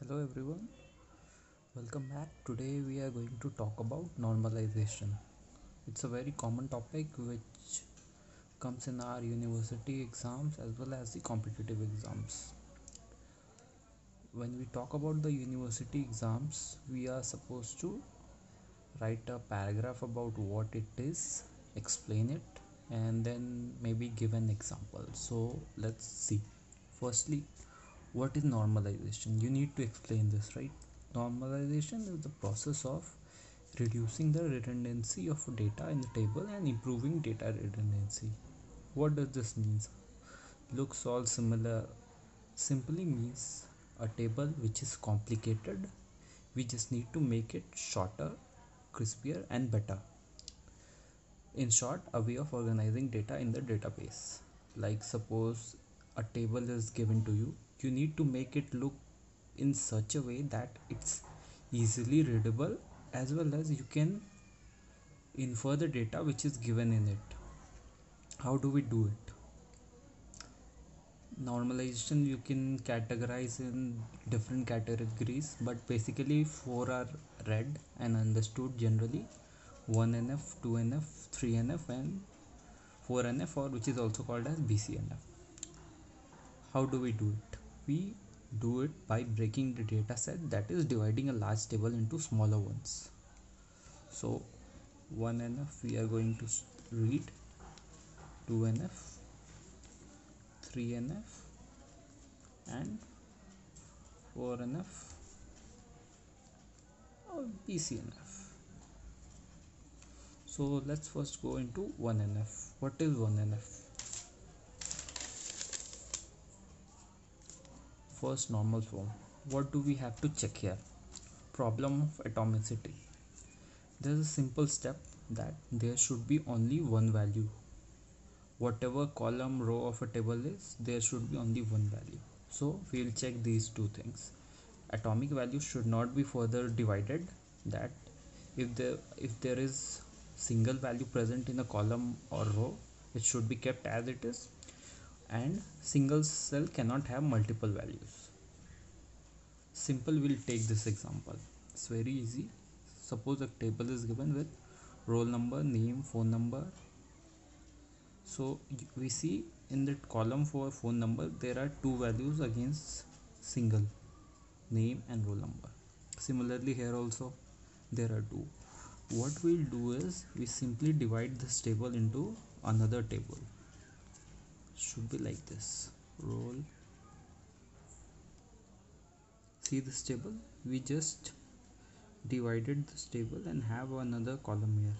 Hello everyone, welcome back. Today we are going to talk about normalization. It's a very common topic which comes in our university exams as well as the competitive exams. When we talk about the university exams, we are supposed to write a paragraph about what it is, explain it, and then maybe give an example. So let's see. Firstly, what is normalization? You need to explain this, right? Normalization is the process of reducing the redundancy of data in the table and improving data redundancy. What does this mean? Looks all similar simply means a table which is complicated, we just need to make it shorter, crispier, and better. In short, a way of organizing data in the database. Like, suppose a table is given to you, you need to make it look in such a way that it's easily readable as well as you can infer the data which is given in it. How do we do it? Normalization you can categorize in different categories, but basically four are read and understood generally: 1NF, 2NF, 3NF, and 4NF, or which is also called as BCNF. How do we do it? We do it by breaking the data set, that is dividing a large table into smaller ones. So 1NF we are going to read, 2NF, 3NF, and 4NF or BCNF. So let's first go into 1NF. What is 1NF? First, normal form. What do we have to check here? Problem of atomicity. There's a simple step that there should be only one value. Whatever column row of a table is, there should be only one value. So we'll check these two things. Atomic value should not be further divided, that if there is single value present in a column or row, it should be kept as it is, and single cell cannot have multiple values. Simple, we'll take this example. It's very easy. Suppose a table is given with roll number, name, phone number. So we see in that column for phone number there are two values against single, name and roll number. Similarly here also there are two. What we'll do is we simply divide this table into another table. Should be like this: roll. See this table, we just divided this table and have another column here: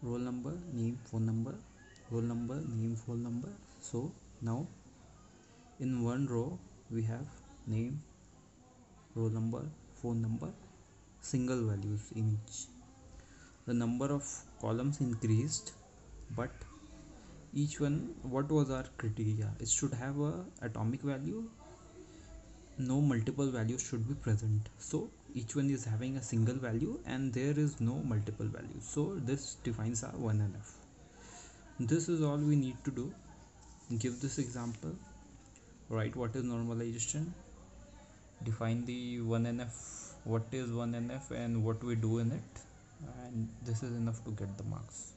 roll number, name, phone number, roll number, name, phone number. So now in one row we have name, roll number, phone number, single values in each. The number of columns increased, but each one, what was our criteria? It should have a atomic value, no multiple values should be present. So each one is having a single value and there is no multiple values. So this defines our 1NF. This is all we need to do. Give this example, write what is normalization, define the 1NF, what is 1NF and what we do in it, and this is enough to get the marks.